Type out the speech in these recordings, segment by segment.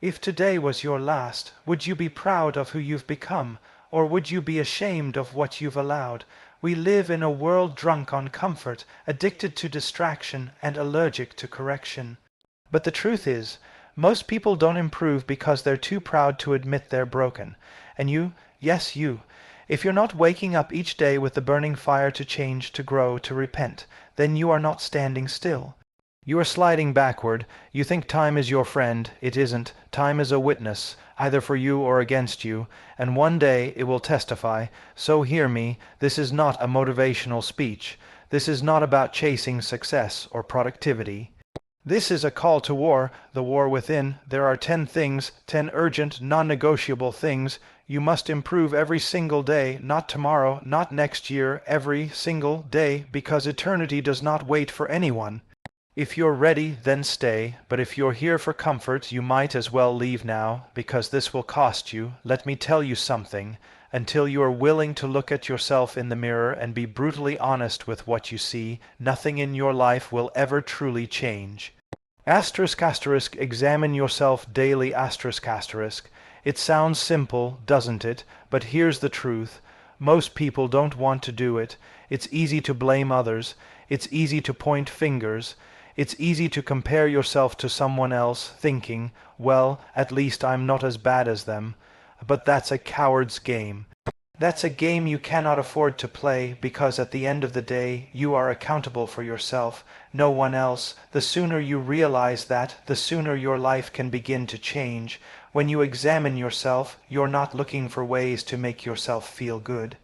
If today was your last, would you be proud of who you've become, or would you be ashamed of what you've allowed? We live in a world drunk on comfort, addicted to distraction, and allergic to correction. But the truth is, most people don't improve because they're too proud to admit they're broken. And you, yes you, if you're not waking up each day with the burning fire to change, to grow, to repent, then you are not standing still. You are sliding backward. You think time is your friend. It isn't. Time is a witness, either for you or against you, and one day it will testify. So hear me, this is not a motivational speech. This is not about chasing success or productivity. This is a call to war, the war within. There are 10 things, 10 urgent, non-negotiable things. You must improve every single day, not tomorrow, not next year, every single day, because eternity does not wait for anyone. If you're ready, then stay, but if you're here for comfort, you might as well leave now, because this will cost you. Let me tell you something. Until you are willing to look at yourself in the mirror and be brutally honest with what you see, nothing in your life will ever truly change. Asterisk asterisk, examine yourself daily asterisk asterisk. It sounds simple, doesn't it? But here's the truth. Most people don't want to do it. It's easy to blame others. It's easy to point fingers. It's easy to compare yourself to someone else, thinking, well, at least I'm not as bad as them. But that's a coward's game. That's a game you cannot afford to play, because at the end of the day, you are accountable for yourself, no one else. The sooner you realize that, the sooner your life can begin to change. When you examine yourself, you're not looking for ways to make yourself feel good.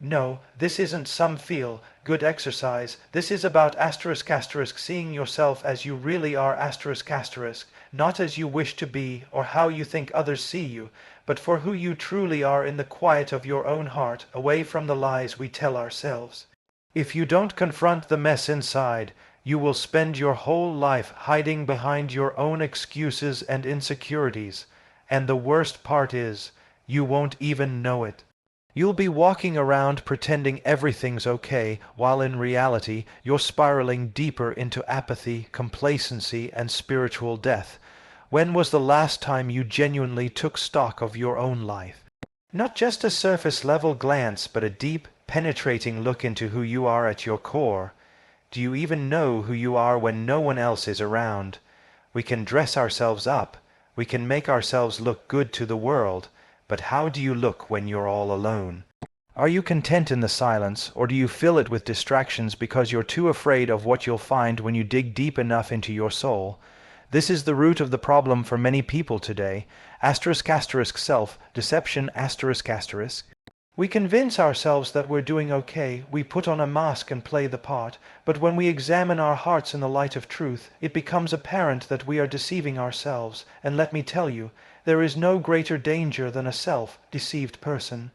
No, this isn't some feel-good exercise. This is about asterisk asterisk seeing yourself as you really are asterisk asterisk, not as you wish to be or how you think others see you, but for who you truly are in the quiet of your own heart, away from the lies we tell ourselves. If you don't confront the mess inside, you will spend your whole life hiding behind your own excuses and insecurities, and the worst part is, you won't even know it. You'll be walking around pretending everything's okay, while in reality you're spiraling deeper into apathy, complacency, and spiritual death. When was the last time you genuinely took stock of your own life? Not just a surface-level glance, but a deep, penetrating look into who you are at your core. Do you even know who you are when no one else is around? We can dress ourselves up. We can make ourselves look good to the world. But how do you look when you're all alone? Are you content in the silence, or do you fill it with distractions because you're too afraid of what you'll find when you dig deep enough into your soul? This is the root of the problem for many people today. Asterisk asterisk self, deception asterisk asterisk. We convince ourselves that we're doing okay, we put on a mask and play the part, but when we examine our hearts in the light of truth, it becomes apparent that we are deceiving ourselves, and let me tell you, there is no greater danger than a self-deceived person.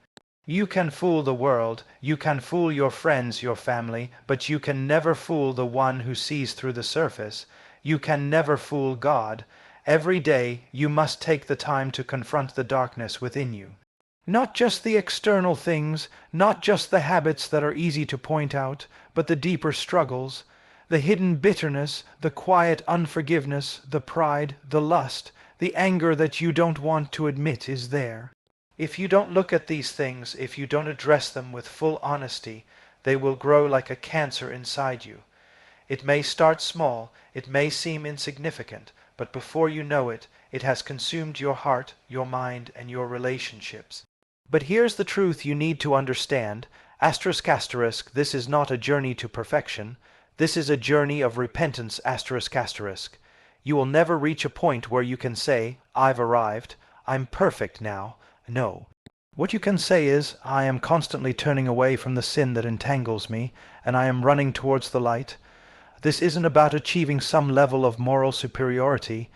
You can fool the world, you can fool your friends, your family, but you can never fool the one who sees through the surface. You can never fool God. Every day you must take the time to confront the darkness within you. Not just the external things, not just the habits that are easy to point out, but the deeper struggles, the hidden bitterness, the quiet unforgiveness, the pride, the lust, the anger that you don't want to admit is there. If you don't look at these things, if you don't address them with full honesty, they will grow like a cancer inside you. It may start small, it may seem insignificant, but before you know it, it has consumed your heart, your mind, and your relationships. But here's the truth you need to understand. Asterisk asterisk, this is not a journey to perfection. This is a journey of repentance asterisk asterisk. You will never reach a point where you can say, I've arrived, I'm perfect now. No. What you can say is, I am constantly turning away from the sin that entangles me, and I am running towards the light. This isn't about achieving some level of moral superiority.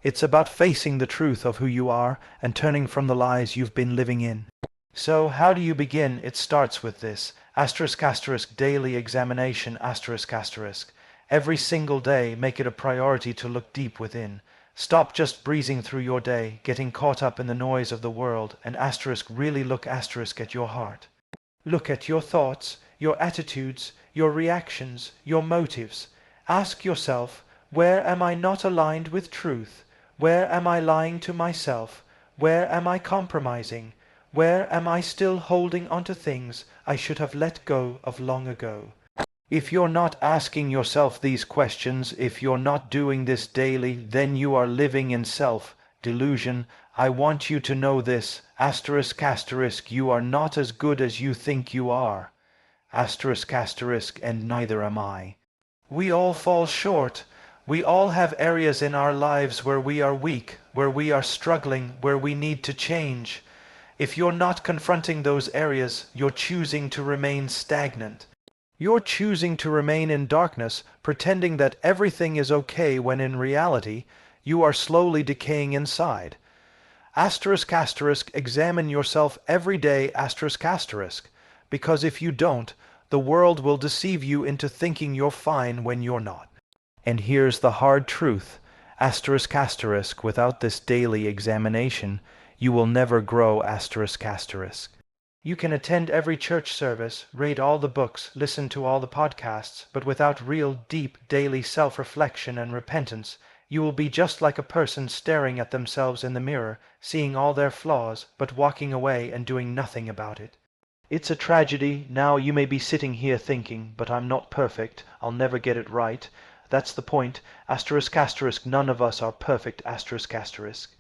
It's about facing the truth of who you are and turning from the lies you've been living in. So how do you begin? It starts with this. Asterisk asterisk daily examination asterisk asterisk. Every single day, make it a priority to look deep within. Stop just breezing through your day, getting caught up in the noise of the world, and asterisk really look asterisk at your heart. Look at your thoughts, your attitudes, your reactions, your motives. Ask yourself, where am I not aligned with truth? Where am I lying to myself? Where am I compromising? Where am I still holding on to things I should have let go of long ago? If you're not asking yourself these questions, if you're not doing this daily, then you are living in self-delusion. I want you to know this, asterisk, asterisk, you are not as good as you think you are. Asterisk, asterisk, and neither am I. We all fall short. We all have areas in our lives where we are weak, where we are struggling, where we need to change. If you're not confronting those areas, you're choosing to remain stagnant. You're choosing to remain in darkness, pretending that everything is okay when in reality, you are slowly decaying inside. Asterisk, asterisk, examine yourself every day, asterisk, asterisk, because if you don't, the world will deceive you into thinking you're fine when you're not. And here's the hard truth, asterisk, asterisk, without this daily examination, you will never grow, asterisk, asterisk. You can attend every church service, read all the books, listen to all the podcasts, but without real, deep, daily self-reflection and repentance, you will be just like a person staring at themselves in the mirror, seeing all their flaws, but walking away and doing nothing about it. It's a tragedy. Now you may be sitting here thinking, but I'm not perfect, I'll never get it right. That's the point, asterisk, asterisk, none of us are perfect, asterisk, asterisk.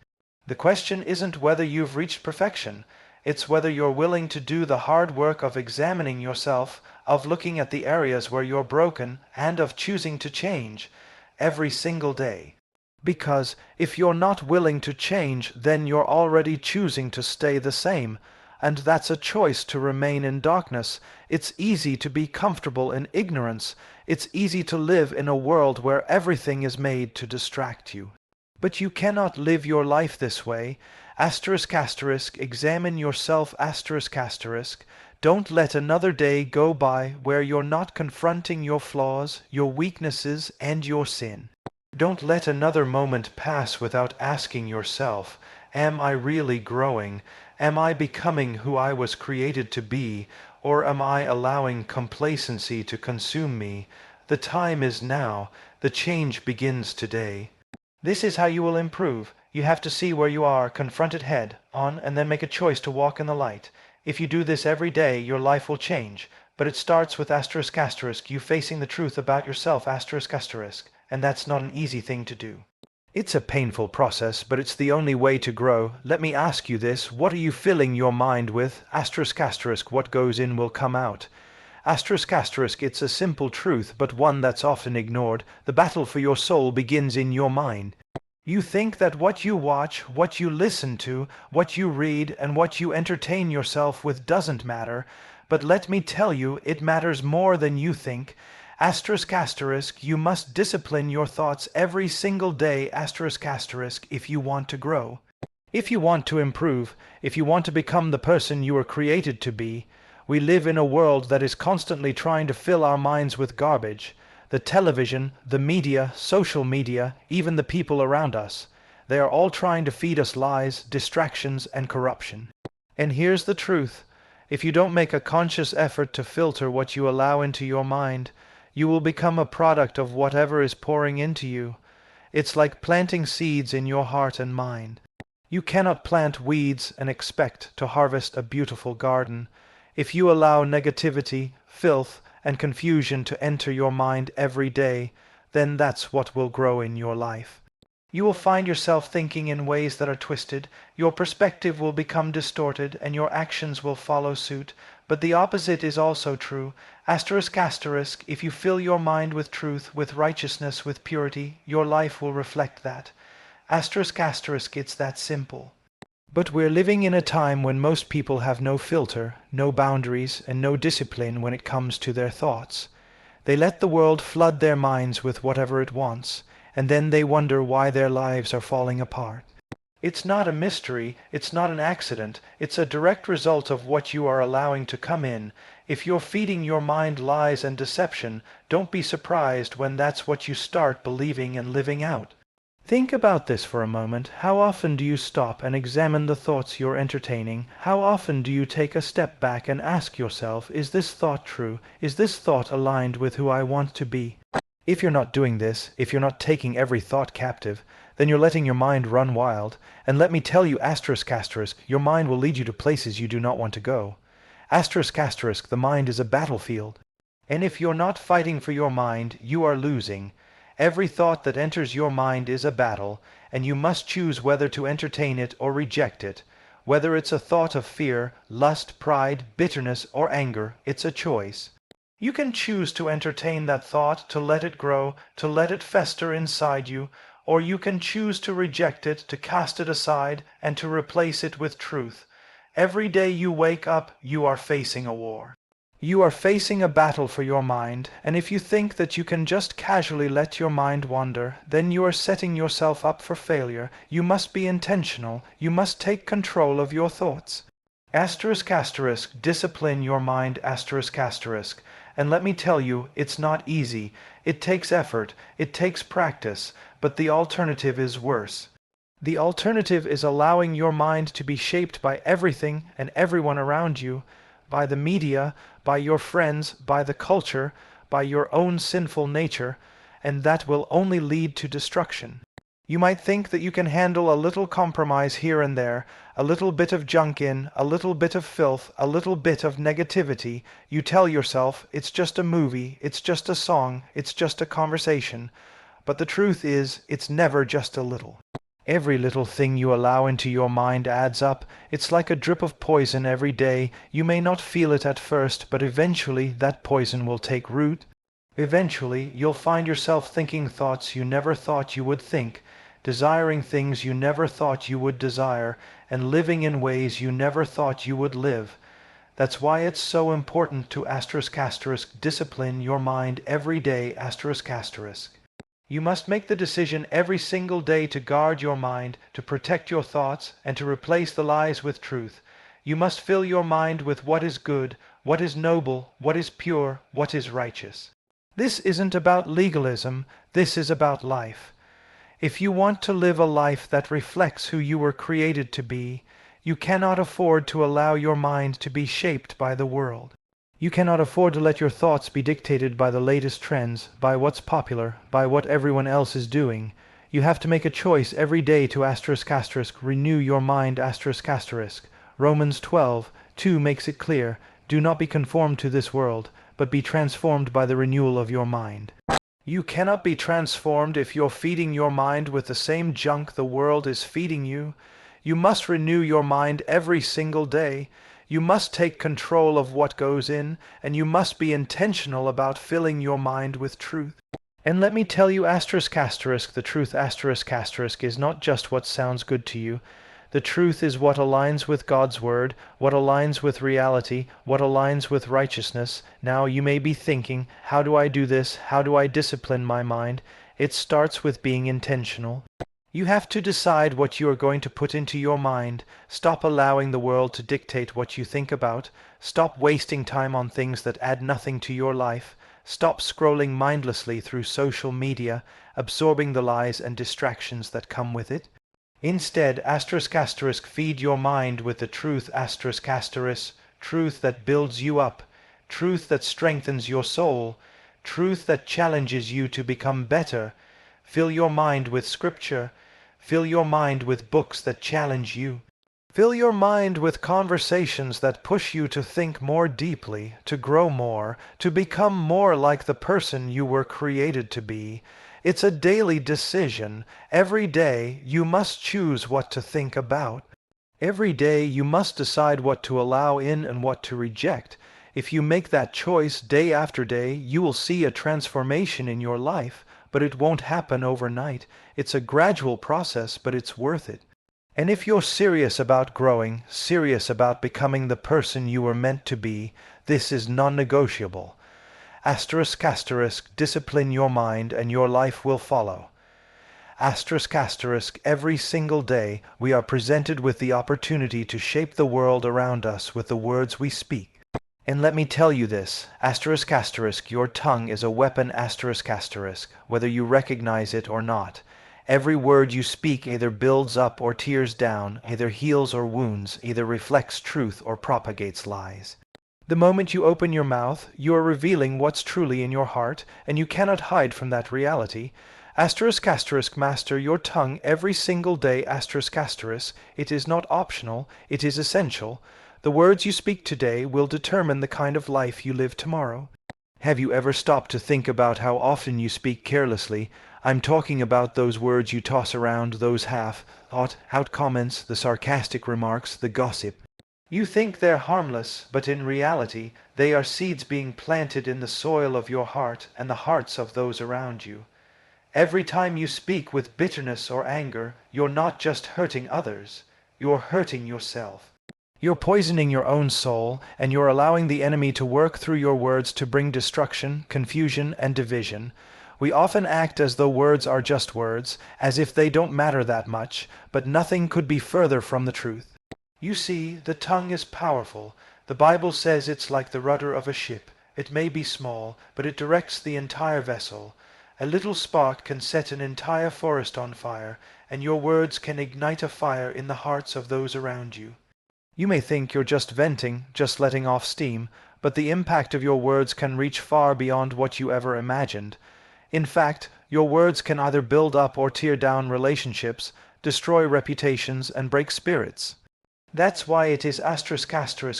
The question isn't whether you've reached perfection, it's whether you're willing to do the hard work of examining yourself, of looking at the areas where you're broken, and of choosing to change every single day. Because if you're not willing to change, then you're already choosing to stay the same. And that's a choice to remain in darkness. It's easy to be comfortable in ignorance. It's easy to live in a world where everything is made to distract you. But you cannot live your life this way. Asterisk, asterisk, examine yourself, asterisk, asterisk. Don't let another day go by where you're not confronting your flaws, your weaknesses, and your sin. Don't let another moment pass without asking yourself, am I really growing? Am I becoming who I was created to be, or am I allowing complacency to consume me? The time is now. The change begins today. This is how you will improve. You have to see where you are, confront it head on, and then make a choice to walk in the light. If you do this every day, your life will change. But it starts with asterisk, asterisk, you facing the truth about yourself, asterisk, asterisk, and that's not an easy thing to do. It's a painful process, but it's the only way to grow. Let me ask you this, what are you filling your mind with? Asterisk, asterisk, what goes in will come out. Asterisk, asterisk, it's a simple truth, but one that's often ignored. The battle for your soul begins in your mind. You think that what you watch, what you listen to, what you read, and what you entertain yourself with doesn't matter, but let me tell you, it matters more than you think. Asterisk, asterisk, you must discipline your thoughts every single day, asterisk, asterisk, if you want to grow. If you want to improve, if you want to become the person you were created to be. We live in a world that is constantly trying to fill our minds with garbage. The television, the media, social media, even the people around us. They are all trying to feed us lies, distractions, and corruption. And here's the truth. If you don't make a conscious effort to filter what you allow into your mind, you will become a product of whatever is pouring into you. It's like planting seeds in your heart and mind. You cannot plant weeds and expect to harvest a beautiful garden. If you allow negativity, filth, and confusion to enter your mind every day, then that's what will grow in your life. You will find yourself thinking in ways that are twisted, your perspective will become distorted, and your actions will follow suit. But the opposite is also true. Asterisk, asterisk, if you fill your mind with truth, with righteousness, with purity, your life will reflect that. Asterisk, asterisk, it's that simple. But we're living in a time when most people have no filter, no boundaries, and no discipline when it comes to their thoughts. They let the world flood their minds with whatever it wants, and then they wonder why their lives are falling apart. It's not a mystery, it's not an accident, it's a direct result of what you are allowing to come in. If you're feeding your mind lies and deception, don't be surprised when that's what you start believing and living out. Think about this for a moment. How often do you stop and examine the thoughts you're entertaining? How often do you take a step back and ask yourself, is this thought true? Is this thought aligned with who I want to be? If you're not doing this, if you're not taking every thought captive, then you're letting your mind run wild, and let me tell you, your mind will lead you to places you do not want to go. The mind is a battlefield. And if you're not fighting for your mind, you are losing. Every thought that enters your mind is a battle, and you must choose whether to entertain it or reject it. Whether it's a thought of fear, lust, pride, bitterness, or anger, it's a choice. You can choose to entertain that thought, to let it grow, to let it fester inside you, or you can choose to reject it, to cast it aside, and to replace it with truth. Every day you wake up, you are facing a war. You are facing a battle for your mind, and if you think that you can just casually let your mind wander, then you are setting yourself up for failure. You must be intentional. You must take control of your thoughts. Discipline your mind, and let me tell you, it's not easy. It takes effort. It takes practice, but the alternative is worse. The alternative is allowing your mind to be shaped by everything and everyone around you, by the media, by your friends, by the culture, by your own sinful nature, and that will only lead to destruction. You might think that you can handle a little compromise here and there, a little bit of junk in, a little bit of filth, a little bit of negativity. You tell yourself, it's just a movie, it's just a song, it's just a conversation. But the truth is, it's never just a little. Every little thing you allow into your mind adds up. It's like a drip of poison every day. You may not feel it at first, but eventually that poison will take root. Eventually, you'll find yourself thinking thoughts you never thought you would think, desiring things you never thought you would desire, and living in ways you never thought you would live. That's why it's so important to discipline your mind every day, You must make the decision every single day to guard your mind, to protect your thoughts, and to replace the lies with truth. You must fill your mind with what is good, what is noble, what is pure, what is righteous. This isn't about legalism, this is about life. If you want to live a life that reflects who you were created to be, you cannot afford to allow your mind to be shaped by the world. You cannot afford to let your thoughts be dictated by the latest trends, by what's popular, by what everyone else is doing. You have to make a choice every day to renew your mind Romans 12:2 makes it clear, do not be conformed to this world, but be transformed by the renewal of your mind. You cannot be transformed if you're feeding your mind with the same junk the world is feeding you. You must renew your mind every single day. You must take control of what goes in, and you must be intentional about filling your mind with truth. And let me tell you, the truth is not just what sounds good to you. The truth is what aligns with God's word, what aligns with reality, what aligns with righteousness. Now you may be thinking, how do I do this? How do I discipline my mind? It starts with being intentional. You have to decide what you are going to put into your mind. Stop allowing the world to dictate what you think about. Stop wasting time on things that add nothing to your life. Stop scrolling mindlessly through social media, absorbing the lies and distractions that come with it. Instead, feed your mind with the truth, truth that builds you up, truth that strengthens your soul, truth that challenges you to become better. Fill your mind with scripture. Fill your mind with books that challenge you. Fill your mind with conversations that push you to think more deeply, to grow more, to become more like the person you were created to be. It's a daily decision. Every day you must choose what to think about. Every day you must decide what to allow in and what to reject. If you make that choice day after day, you will see a transformation in your life, but it won't happen overnight. It's a gradual process, but it's worth it. And if you're serious about growing, serious about becoming the person you were meant to be, this is non-negotiable. Discipline your mind and your life will follow. Every single day we are presented with the opportunity to shape the world around us with the words we speak. And let me tell you this, your tongue is a weapon, whether you recognize it or not. Every word you speak either builds up or tears down, either heals or wounds, either reflects truth or propagates lies. The moment you open your mouth, you are revealing what's truly in your heart, and you cannot hide from that reality. Master your tongue every single day. It is not optional, it is essential. The words you speak today will determine the kind of life you live tomorrow. Have you ever stopped to think about how often you speak carelessly? I'm talking about those words you toss around, those half-thought-out comments, the sarcastic remarks, the gossip. You think they're harmless, but in reality, they are seeds being planted in the soil of your heart and the hearts of those around you. Every time you speak with bitterness or anger, you're not just hurting others, you're hurting yourself. You're poisoning your own soul, and you're allowing the enemy to work through your words to bring destruction, confusion, and division. We often act as though words are just words, as if they don't matter that much, but nothing could be further from the truth. You see, the tongue is powerful. The Bible says it's like the rudder of a ship. It may be small, but it directs the entire vessel. A little spark can set an entire forest on fire, and your words can ignite a fire in the hearts of those around you. You may think you're just venting, just letting off steam, but the impact of your words can reach far beyond what you ever imagined. In fact, your words can either build up or tear down relationships, destroy reputations, and break spirits. That's why it is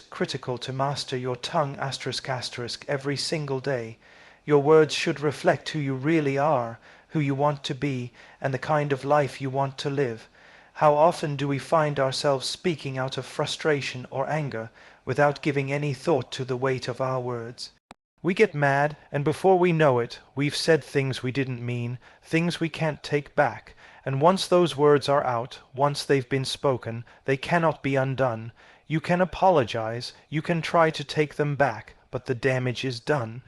critical to master your tongue every single day. Your words should reflect who you really are, who you want to be, and the kind of life you want to live. How often do we find ourselves speaking out of frustration or anger without giving any thought to the weight of our words? We get mad, and before we know it, we've said things we didn't mean, things we can't take back. And once those words are out, once they've been spoken, they cannot be undone. You can apologize, you can try to take them back, but the damage is done.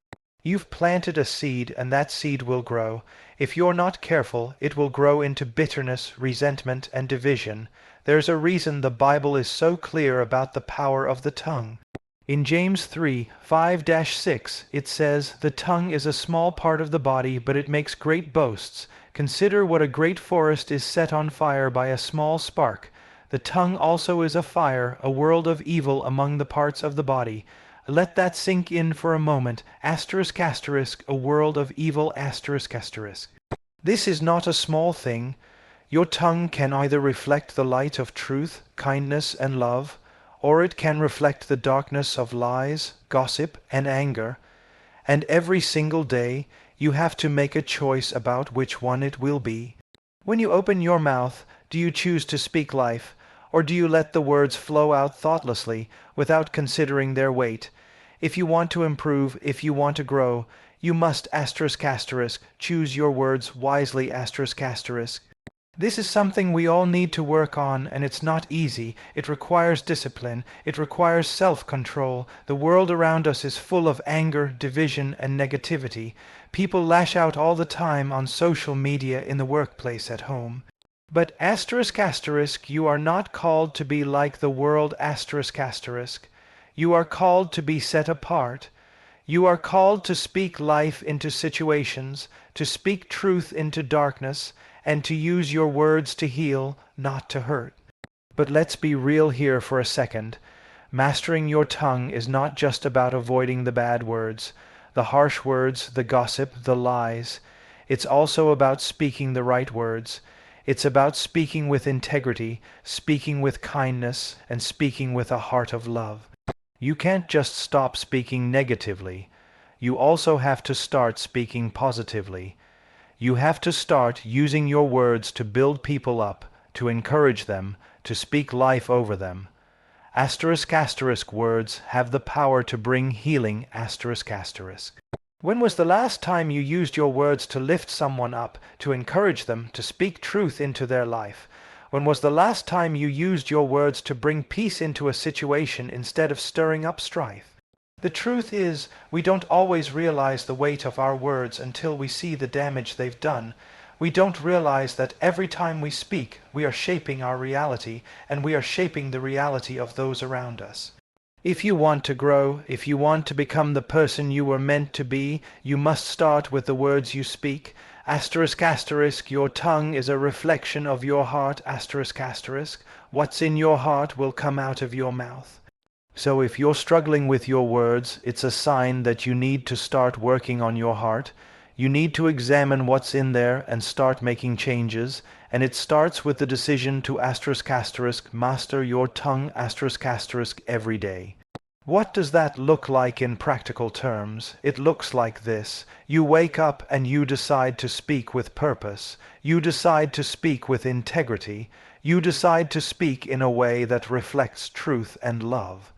You've planted a seed, and that seed will grow. If you're not careful, it will grow into bitterness, resentment, and division. There's a reason the Bible is so clear about the power of the tongue. In James 3:5-6, it says, "The tongue is a small part of the body, but it makes great boasts. Consider what a great forest is set on fire by a small spark. The tongue also is a fire, a world of evil among the parts of the body." Let that sink in for a moment. A world of evil. This is not a small thing. Your tongue can either reflect the light of truth, kindness, and love, or it can reflect the darkness of lies, gossip, and anger. And every single day, you have to make a choice about which one it will be. When you open your mouth, do you choose to speak life, or do you let the words flow out thoughtlessly, without considering their weight? If you want to improve, if you want to grow, you must choose your words wisely. This is something we all need to work on, and it's not easy. It requires discipline. It requires self-control. The world around us is full of anger, division, and negativity. People lash out all the time on social media, in the workplace, at home. But you are not called to be like the world. You are called to be set apart. You are called to speak life into situations, to speak truth into darkness, and to use your words to heal, not to hurt. But let's be real here for a second. Mastering your tongue is not just about avoiding the bad words, the harsh words, the gossip, the lies. It's also about speaking the right words. It's about speaking with integrity, speaking with kindness, and speaking with a heart of love. You can't just stop speaking negatively. You also have to start speaking positively. You have to start using your words to build people up, to encourage them, to speak life over them. Words have the power to bring healing. When was the last time you used your words to lift someone up, to encourage them, to speak truth into their life? When was the last time you used your words to bring peace into a situation instead of stirring up strife? The truth is, we don't always realize the weight of our words until we see the damage they've done. We don't realize that every time we speak, we are shaping our reality, and we are shaping the reality of those around us. If you want to grow, if you want to become the person you were meant to be, you must start with the words you speak. Your tongue is a reflection of your heart. What's in your heart will come out of your mouth. So if you're struggling with your words, it's a sign that you need to start working on your heart. You need to examine what's in there and start making changes. And it starts with the decision to master your tongue every day. What does that look like in practical terms? It looks like this. You wake up and you decide to speak with purpose. You decide to speak with integrity. You decide to speak in a way that reflects truth and love.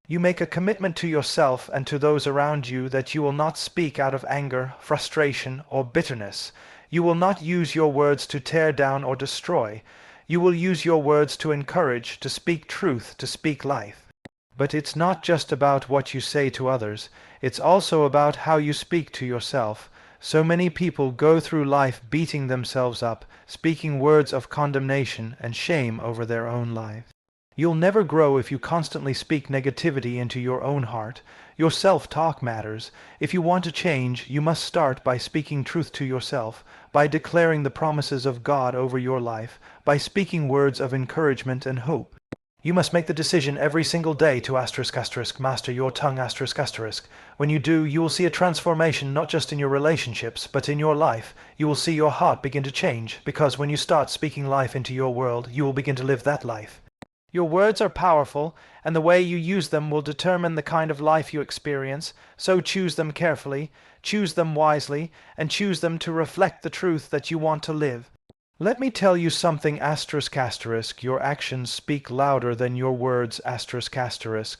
You make a commitment to yourself and to those around you that you will not speak out of anger, frustration, or bitterness. You will not use your words to tear down or destroy. You will use your words to encourage, to speak truth, to speak life. But it's not just about what you say to others, it's also about how you speak to yourself. So many people go through life beating themselves up, speaking words of condemnation and shame over their own lives. You'll never grow if you constantly speak negativity into your own heart. Your self-talk matters. If you want to change, you must start by speaking truth to yourself, by declaring the promises of God over your life, by speaking words of encouragement and hope. You must make the decision every single day to master your tongue ***. When you do, you will see a transformation not just in your relationships, but in your life. You will see your heart begin to change, because when you start speaking life into your world, you will begin to live that life. Your words are powerful, and the way you use them will determine the kind of life you experience, so choose them carefully, choose them wisely, and choose them to reflect the truth that you want to live. Let me tell you something ***. Your actions speak louder than your words ***.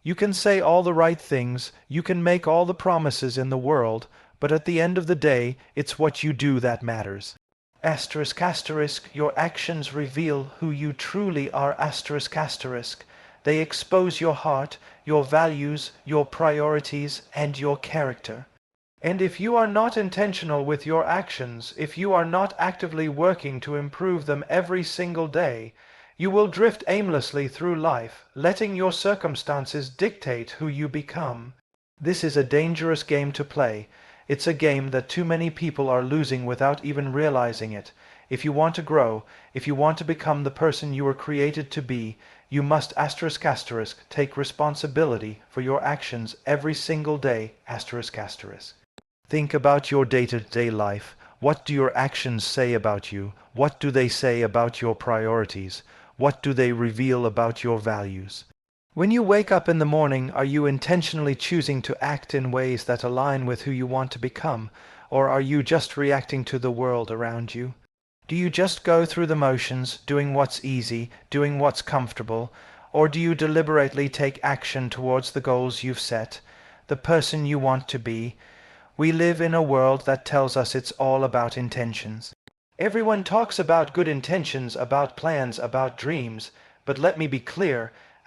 You can say all the right things, you can make all the promises in the world, but at the end of the day, it's what you do that matters. Your actions reveal who you truly are ***. They expose your heart, your values, your priorities, and your character. And if you are not intentional with your actions, if you are not actively working to improve them every single day, you will drift aimlessly through life, letting your circumstances dictate who you become. This is a dangerous game to play. It's a game that too many people are losing without even realizing it. If you want to grow, if you want to become the person you were created to be, you must *** take responsibility for your actions every single day ***. Think about your day-to-day life. What do your actions say about you? What do they say about your priorities? What do they reveal about your values? When you wake up in the morning, are you intentionally choosing to act in ways that align with who you want to become, or are you just reacting to the world around you? Do you just go through the motions, doing what's easy, doing what's comfortable, or do you deliberately take action towards the goals you've set, the person you want to be? We live in a world that tells us it's all about intentions. Everyone talks about good intentions, about plans, about dreams, but let me be clear, ***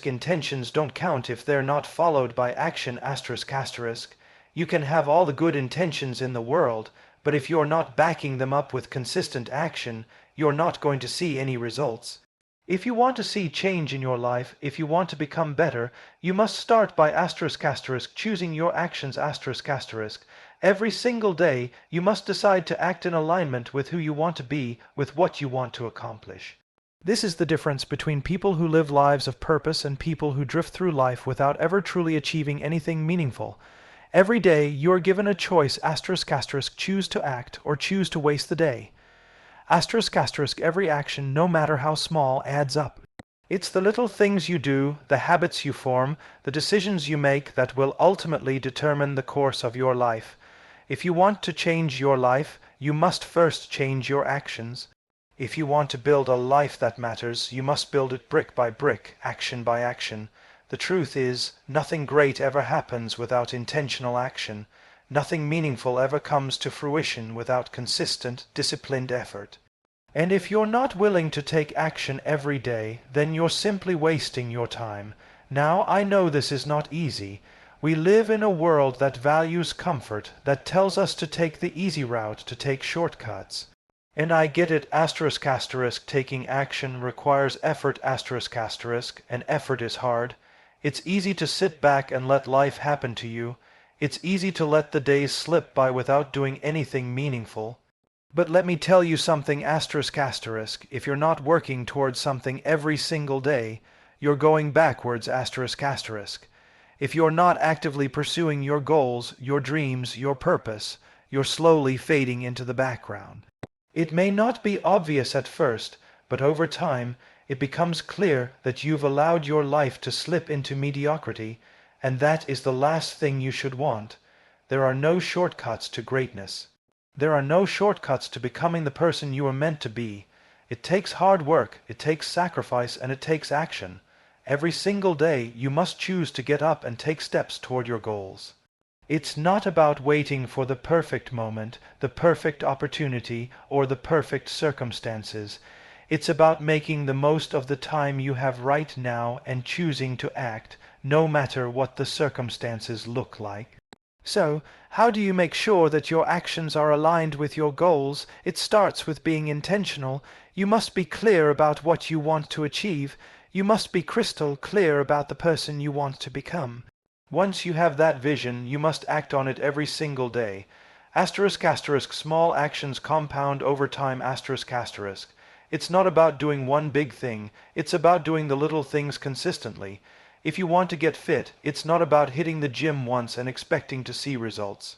intentions don't count if they're not followed by action ***. You can have all the good intentions in the world, but if you're not backing them up with consistent action, you're not going to see any results. If you want to see change in your life, if you want to become better, you must start by *** choosing your actions ***. Every single day, you must decide to act in alignment with who you want to be, with what you want to accomplish. This is the difference between people who live lives of purpose and people who drift through life without ever truly achieving anything meaningful. Every day, you are given a choice ***, choose to act or choose to waste the day. Every action, no matter how small, adds up. It's the little things you do, the habits you form, the decisions you make that will ultimately determine the course of your life. If you want to change your life, you must first change your actions. If you want to build a life that matters, you must build it brick by brick, action by action. The truth is, nothing great ever happens without intentional action. Nothing meaningful ever comes to fruition without consistent, disciplined effort. And if you're not willing to take action every day, then you're simply wasting your time. Now, I know this is not easy. We live in a world that values comfort, that tells us to take the easy route, to take shortcuts. And I get it, ***, taking action requires effort, ***, and effort is hard. It's easy to sit back and let life happen to you. It's easy to let the days slip by without doing anything meaningful. But let me tell you something ***, if you're not working towards something every single day, you're going backwards asterisk asterisk. If you're not actively pursuing your goals, your dreams, your purpose, you're slowly fading into the background. It may not be obvious at first, but over time it becomes clear that you've allowed your life to slip into mediocrity, and that is the last thing you should want. There are no shortcuts to greatness. There are no shortcuts to becoming the person you are meant to be. It takes hard work, it takes sacrifice, and it takes action. Every single day you must choose to get up and take steps toward your goals. It's not about waiting for the perfect moment, the perfect opportunity, or the perfect circumstances. It's about making the most of the time you have right now and choosing to act, no matter what the circumstances look like. So, how do you make sure that your actions are aligned with your goals? It starts with being intentional. You must be clear about what you want to achieve. You must be crystal clear about the person you want to become. Once you have that vision, you must act on it every single day. Asterisk asterisk, small actions compound over time asterisk asterisk. It's not about doing one big thing, it's about doing the little things consistently. If you want to get fit, it's not about hitting the gym once and expecting to see results.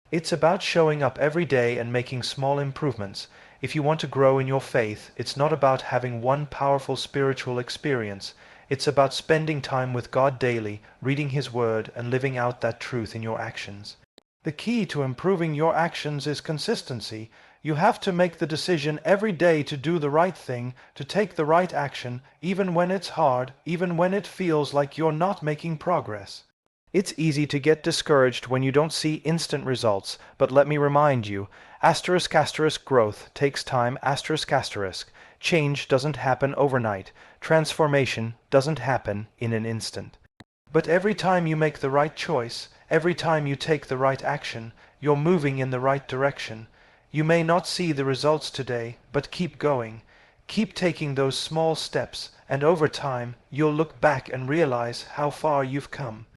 It's about showing up every day and making small improvements. If you want to grow in your faith, it's not about having one powerful spiritual experience. It's about spending time with God daily, reading His Word, and living out that truth in your actions. The key to improving your actions is consistency. You have to make the decision every day to do the right thing, to take the right action, even when it's hard, even when it feels like you're not making progress. It's easy to get discouraged when you don't see instant results, but let me remind you, asterisk asterisk, growth takes time asterisk asterisk. Change doesn't happen overnight. Transformation doesn't happen in an instant. But every time you make the right choice, every time you take the right action, you're moving in the right direction. You may not see the results today, but keep going. Keep taking those small steps, and over time, you'll look back and realize how far you've come.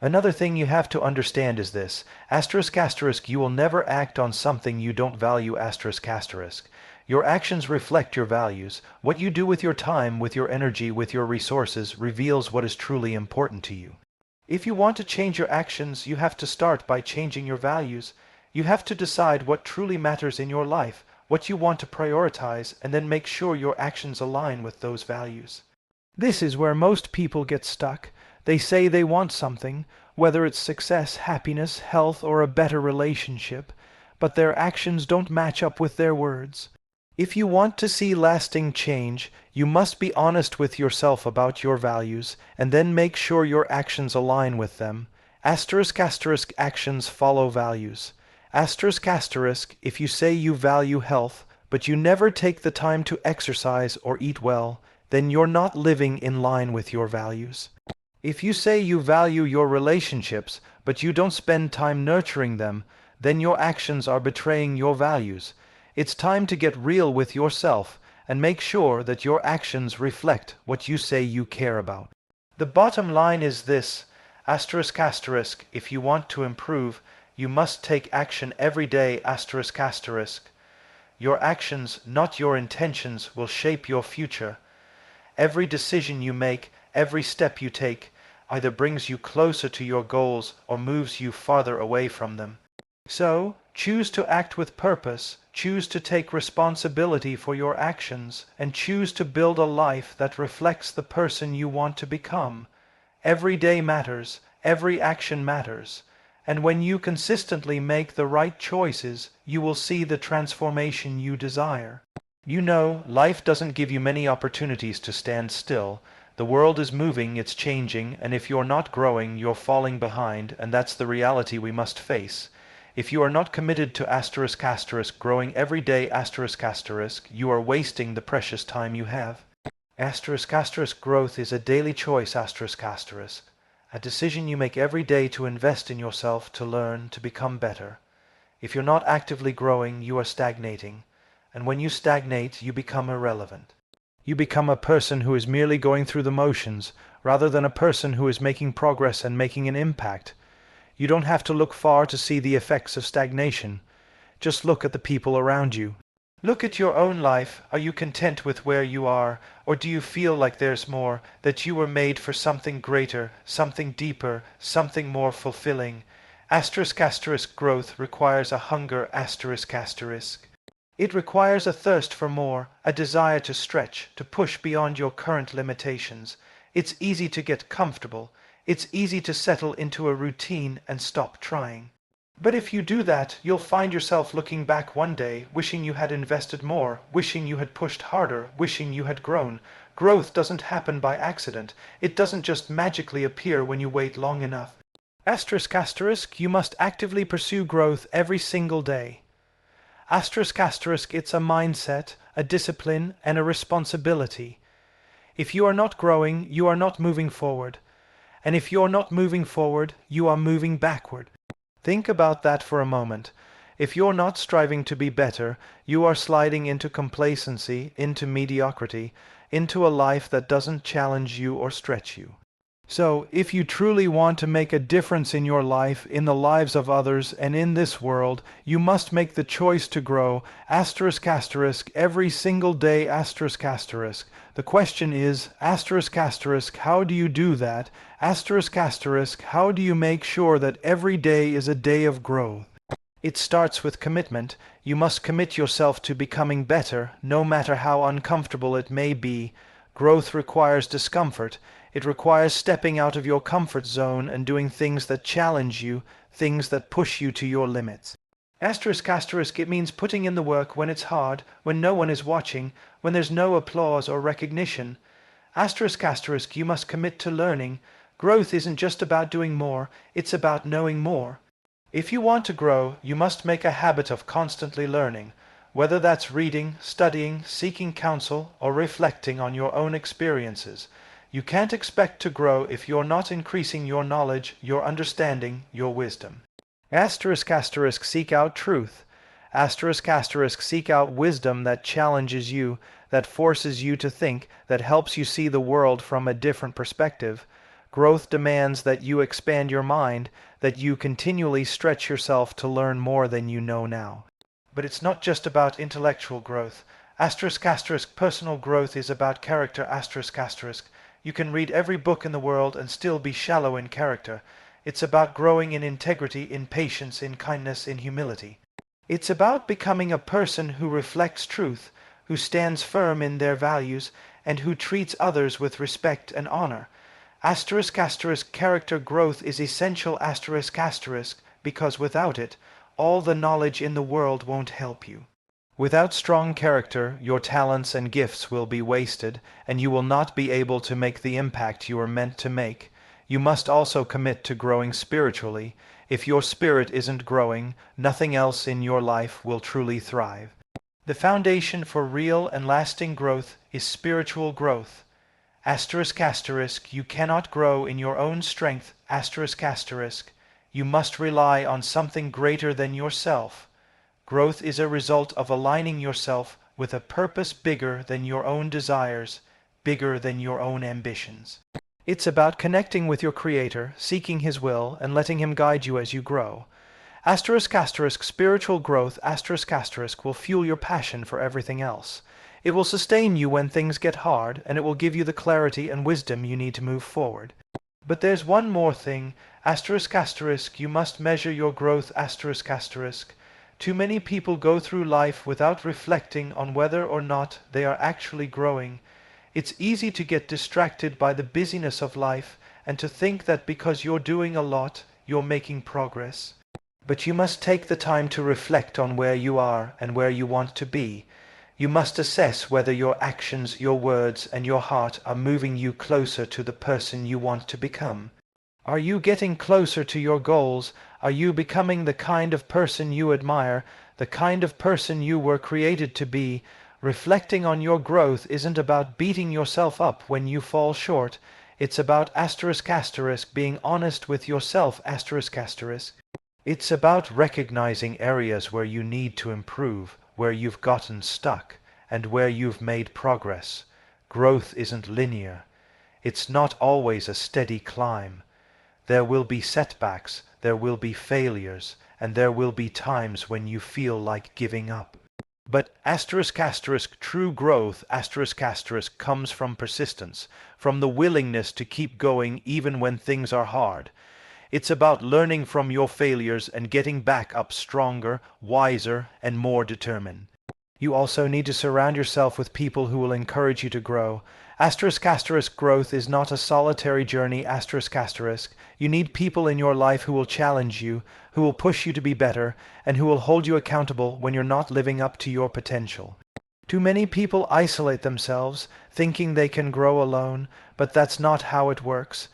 Another thing you have to understand is this, asterisk asterisk, you will never act on something you don't value asterisk asterisk. Your actions reflect your values. What you do with your time, with your energy, with your resources, reveals what is truly important to you. If you want to change your actions, you have to start by changing your values. You have to decide what truly matters in your life, what you want to prioritize, and then make sure your actions align with those values. This is where most people get stuck. They say they want something, whether it's success, happiness, health, or a better relationship, but their actions don't match up with their words. If you want to see lasting change, you must be honest with yourself about your values, and then make sure your actions align with them. Asterisk asterisk, actions follow values. Asterisk asterisk, if you say you value health, but you never take the time to exercise or eat well, then you're not living in line with your values. If you say you value your relationships, but you don't spend time nurturing them, then your actions are betraying your values. It's time to get real with yourself and make sure that your actions reflect what you say you care about. The bottom line is this, asterisk asterisk, if you want to improve, you must take action every day asterisk asterisk. Your actions, not your intentions, will shape your future. Every decision you make, every step you take, either brings you closer to your goals or moves you farther away from them. So, choose to act with purpose, choose to take responsibility for your actions, and choose to build a life that reflects the person you want to become. Every day matters, every action matters, and when you consistently make the right choices, you will see the transformation you desire. You know, life doesn't give you many opportunities to stand still. The world is moving, it's changing, and if you're not growing, you're falling behind, and that's the reality we must face. If you are not committed to asterisk asterisk, growing every day asterisk asterisk, you are wasting the precious time you have. Asterisk asterisk, growth is a daily choice asterisk asterisk, a decision you make every day to invest in yourself, to learn, to become better. If you're not actively growing, you are stagnating, and when you stagnate, you become irrelevant. You become a person who is merely going through the motions, rather than a person who is making progress and making an impact. You don't have to look far to see the effects of stagnation. Just look at the people around you. Look at your own life. Are you content with where you are, or do you feel like there's more, that you were made for something greater, something deeper, something more fulfilling? Asterisk asterisk growth requires a hunger asterisk asterisk. It requires a thirst for more, a desire to stretch, to push beyond your current limitations. It's easy to get comfortable. It's easy to settle into a routine and stop trying. But if you do that, you'll find yourself looking back one day, wishing you had invested more, wishing you had pushed harder, wishing you had grown. Growth doesn't happen by accident. It doesn't just magically appear when you wait long enough. Asterisk asterisk, you must actively pursue growth every single day. Asterisk asterisk, it's a mindset, a discipline, and a responsibility. If you are not growing, you are not moving forward. And if you're not moving forward, you are moving backward. Think about that for a moment. If you're not striving to be better, you are sliding into complacency, into mediocrity, into a life that doesn't challenge you or stretch you. So, if you truly want to make a difference in your life, in the lives of others, and in this world, you must make the choice to grow, asterisk asterisk, every single day, asterisk asterisk. The question is, asterisk asterisk, how do you do that? Asterisk asterisk, how do you make sure that every day is a day of growth? It starts with commitment. You must commit yourself to becoming better, no matter how uncomfortable it may be. Growth requires discomfort. It requires stepping out of your comfort zone and doing things that challenge you, things that push you to your limits. Asterisk asterisk, it means putting in the work when it's hard, when no one is watching, when there's no applause or recognition. Asterisk asterisk, you must commit to learning. Growth isn't just about doing more, it's about knowing more. If you want to grow, you must make a habit of constantly learning, whether that's reading, studying, seeking counsel, or reflecting on your own experiences. You can't expect to grow if you're not increasing your knowledge, your understanding, your wisdom. Asterisk asterisk, seek out truth. Asterisk asterisk, seek out wisdom that challenges you, that forces you to think, that helps you see the world from a different perspective. Growth demands that you expand your mind, that you continually stretch yourself to learn more than you know now. But it's not just about intellectual growth. Asterisk asterisk, personal growth is about character asterisk asterisk. You can read every book in the world and still be shallow in character. It's about growing in integrity, in patience, in kindness, in humility. It's about becoming a person who reflects truth, who stands firm in their values, and who treats others with respect and honor. Asterisk asterisk, character growth is essential asterisk asterisk, because without it, all the knowledge in the world won't help you. Without strong character, your talents and gifts will be wasted, and you will not be able to make the impact you are meant to make. You must also commit to growing spiritually. If your spirit isn't growing, nothing else in your life will truly thrive. The foundation for real and lasting growth is spiritual growth. Asterisk asterisk, you cannot grow in your own strength, asterisk asterisk. You must rely on something greater than yourself. Growth is a result of aligning yourself with a purpose bigger than your own desires, bigger than your own ambitions. It's about connecting with your Creator, seeking His will, and letting Him guide you as you grow. Asterisk asterisk, spiritual growth asterisk asterisk will fuel your passion for everything else. It will sustain you when things get hard, and it will give you the clarity and wisdom you need to move forward. But there's one more thing, asterisk asterisk, you must measure your growth asterisk asterisk. Too many people go through life without reflecting on whether or not they are actually growing. It's easy to get distracted by the busyness of life and to think that because you're doing a lot, you're making progress. But you must take the time to reflect on where you are and where you want to be. You must assess whether your actions, your words, and your heart are moving you closer to the person you want to become. Are you getting closer to your goals? Are you becoming the kind of person you admire, the kind of person you were created to be? Reflecting on your growth isn't about beating yourself up when you fall short. It's about asterisk asterisk, being honest with yourself asterisk asterisk. It's about recognizing areas where you need to improve, where you've gotten stuck, and where you've made progress. Growth isn't linear. It's not always a steady climb. There will be setbacks, there will be failures, and there will be times when you feel like giving up. But true growth comes from persistence, from the willingness to keep going even when things are hard. It's about learning from your failures and getting back up stronger, wiser, and more determined. You also need to surround yourself with people who will encourage you to grow. Growth is not a solitary journey. You need people in your life who will challenge you, who will push you to be better, and who will hold you accountable when you're not living up to your potential. Too many people isolate themselves, thinking they can grow alone, but that's not how it works.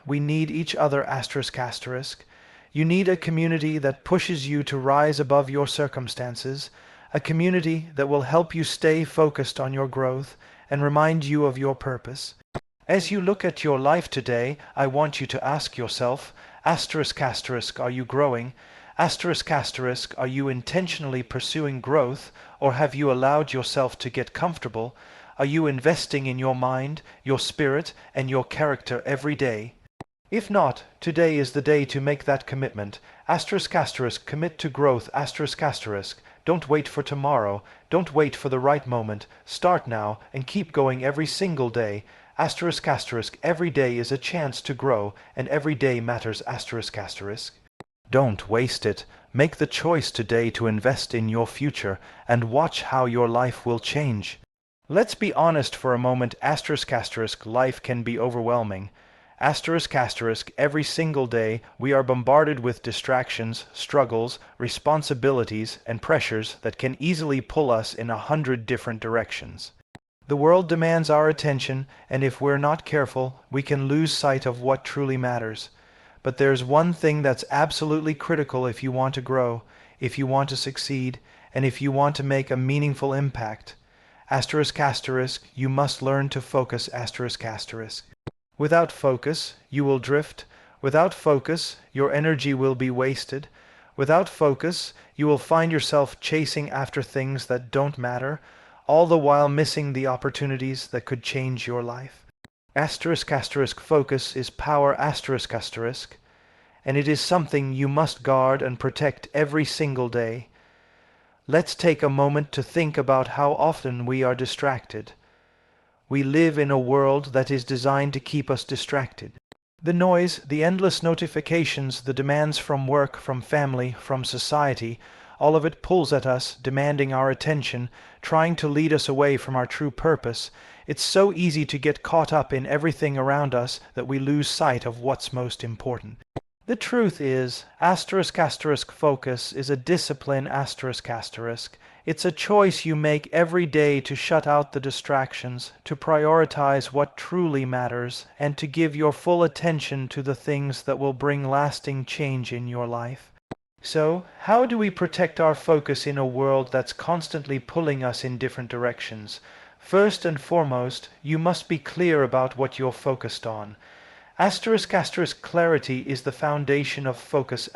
We need each other. You need a community that pushes you to rise above your circumstances, a community that will help you stay focused on your growth and remind you of your purpose. As you look at your life today, I want you to ask yourself, are you growing? Are you intentionally pursuing growth, or have you allowed yourself to get comfortable? Are you investing in your mind, your spirit, and your character every day? If not, today is the day to make that commitment. Commit to growth. Don't wait for tomorrow. Don't wait for the right moment. Start now and keep going every single day. Every day is a chance to grow, and every day matters. Don't waste it. Make the choice today to invest in your future and watch how your life will change. Let's be honest for a moment. Life can be overwhelming. Every single day we are bombarded with distractions, struggles, responsibilities, and pressures that can easily pull us in 100 different directions. The world demands our attention, and if we're not careful, we can lose sight of what truly matters. But there's one thing that's absolutely critical if you want to grow, if you want to succeed, and if you want to make a meaningful impact. You must learn to focus. Without focus, you will drift. Without focus, your energy will be wasted. Without focus, you will find yourself chasing after things that don't matter, all the while missing the opportunities that could change your life. Focus is power, and it is something you must guard and protect every single day. Let's take a moment to think about how often we are distracted. We live in a world that is designed to keep us distracted. The noise, the endless notifications, the demands from work, from family, from society, all of it pulls at us, demanding our attention, trying to lead us away from our true purpose. It's so easy to get caught up in everything around us that we lose sight of what's most important. The truth is, focus is a discipline, It's a choice you make every day to shut out the distractions, to prioritize what truly matters, and to give your full attention to the things that will bring lasting change in your life. So, how do we protect our focus in a world that's constantly pulling us in different directions? First and foremost, you must be clear about what you're focused on. Clarity is the foundation of focus.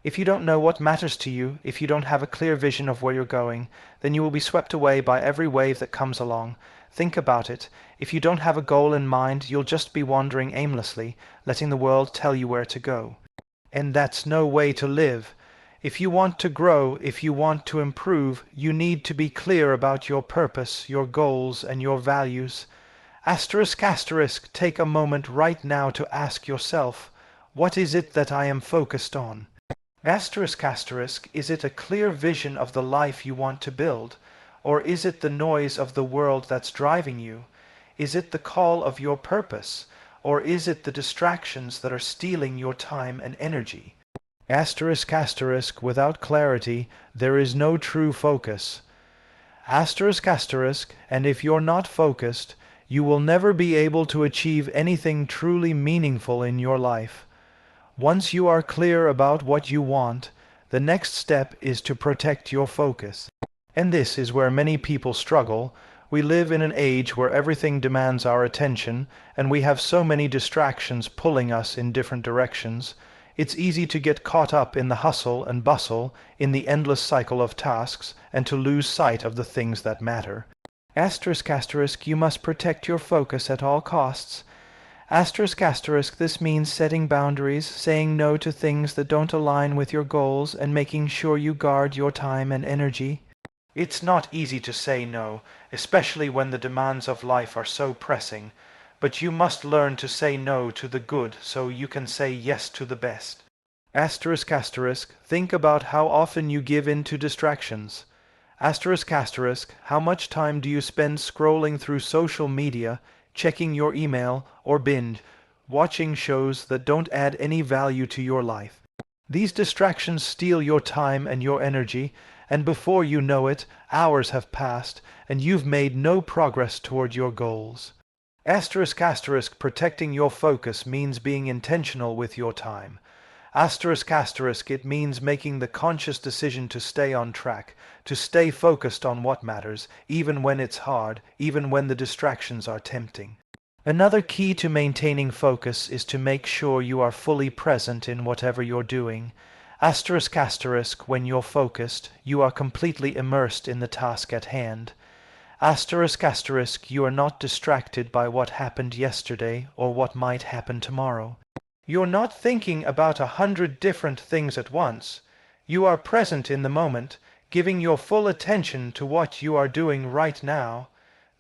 If you don't know what matters to you, if you don't have a clear vision of where you're going, then you will be swept away by every wave that comes along. Think about it. If you don't have a goal in mind, you'll just be wandering aimlessly, letting the world tell you where to go. And that's no way to live. If you want to grow, if you want to improve, you need to be clear about your purpose, your goals, and your values. Take a moment right now to ask yourself, what is it that I am focused on? Is it a clear vision of the life you want to build? Or is it the noise of the world that's driving you? Is it the call of your purpose? Or is it the distractions that are stealing your time and energy? Without clarity, there is no true focus. And if you're not focused, you will never be able to achieve anything truly meaningful in your life. Once you are clear about what you want, the next step is to protect your focus. And this is where many people struggle. We live in an age where everything demands our attention, and we have so many distractions pulling us in different directions. It's easy to get caught up in the hustle and bustle, in the endless cycle of tasks, and to lose sight of the things that matter. You must protect your focus at all costs. Asterisk asterisk, this means setting boundaries, saying no to things that don't align with your goals, and making sure you guard your time and energy. It's not easy to say no, especially when the demands of life are so pressing, but you must learn to say no to the good so you can say yes to the best. Asterisk asterisk, think about how often you give in to distractions. Asterisk asterisk, how much time do you spend scrolling through social media, checking your email, or binge watching shows that don't add any value to your life? These distractions steal your time and your energy, and before you know it, hours have passed, and you've made no progress toward your goals. Asterisk asterisk, protecting your focus means being intentional with your time. Asterisk asterisk, it means making the conscious decision to stay on track, to stay focused on what matters, even when it's hard, even when the distractions are tempting. Another key to maintaining focus is to make sure you are fully present in whatever you're doing. Asterisk asterisk, when you're focused, you are completely immersed in the task at hand. Asterisk asterisk, you are not distracted by what happened yesterday or what might happen tomorrow. You're not thinking about 100 different things at once. You are present in the moment, giving your full attention to what you are doing right now.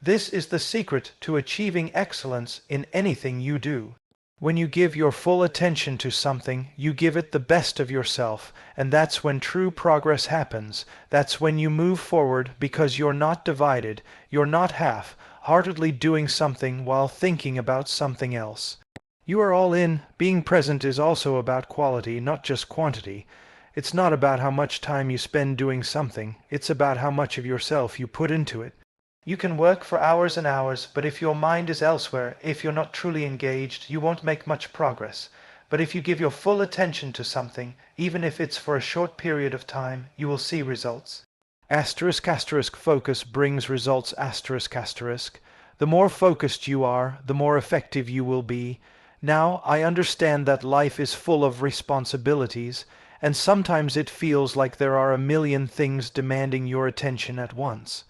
This is the secret to achieving excellence in anything you do. When you give your full attention to something, you give it the best of yourself, and that's when true progress happens. That's when you move forward because you're not divided, you're not half-heartedly doing something while thinking about something else. You are all in. Being present is also about quality, not just quantity. It's not about how much time you spend doing something, it's about how much of yourself you put into it. You can work for hours and hours, but if your mind is elsewhere, if you're not truly engaged, you won't make much progress. But if you give your full attention to something, even if it's for a short period of time, you will see results. Asterisk asterisk, focus brings results. Asterisk asterisk. The more focused you are, the more effective you will be. Now, I understand that life is full of responsibilities, and sometimes it feels like there are a million things demanding your attention at once.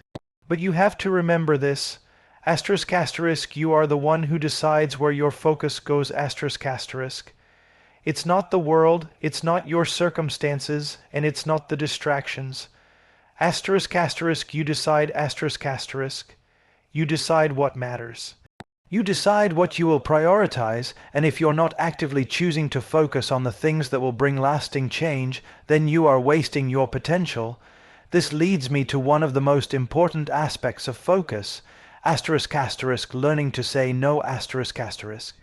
But you have to remember this. Asterisk asterisk, you are the one who decides where your focus goes. Asterisk asterisk. It's not the world, it's not your circumstances, and it's not the distractions. Asterisk asterisk, you decide. Asterisk asterisk. You decide what matters. You decide what you will prioritize, and if you're not actively choosing to focus on the things that will bring lasting change, then you are wasting your potential. This leads me to one of the most important aspects of focus. Asterisk asterisk, learning to say no. Asterisk asterisk.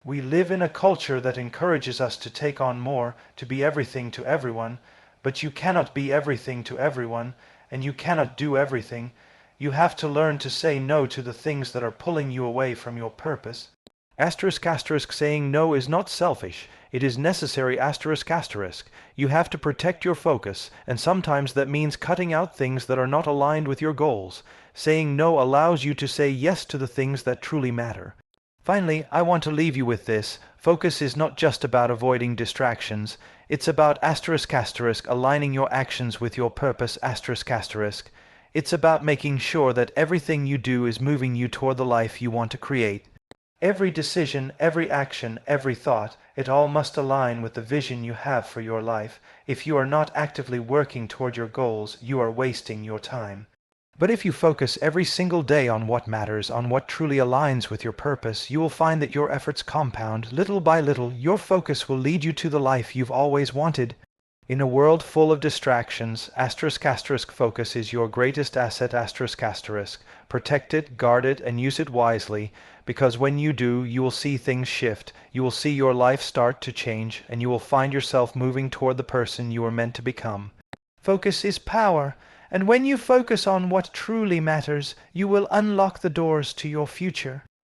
We live in a culture that encourages us to take on more, to be everything to everyone, but you cannot be everything to everyone, and you cannot do everything. You have to learn to say no to the things that are pulling you away from your purpose. Asterisk asterisk, saying no is not selfish. It is necessary. Asterisk asterisk. You have to protect your focus, and sometimes that means cutting out things that are not aligned with your goals. Saying no allows you to say yes to the things that truly matter. Finally, I want to leave you with this. Focus is not just about avoiding distractions. It's about asterisk asterisk, aligning your actions with your purpose. Asterisk asterisk. It's about making sure that everything you do is moving you toward the life you want to create. Every decision, every action, every thought, it all must align with the vision you have for your life. If you are not actively working toward your goals, you are wasting your time. But if you focus every single day on what matters, on what truly aligns with your purpose, you will find that your efforts compound. Little by little, your focus will lead you to the life you've always wanted. In a world full of distractions, asterisk asterisk, focus is your greatest asset. Asterisk asterisk. Protect it, guard it, and use it wisely, because when you do, you will see things shift, you will see your life start to change, and you will find yourself moving toward the person you were meant to become. Focus is power, and when you focus on what truly matters, you will unlock the doors to your future.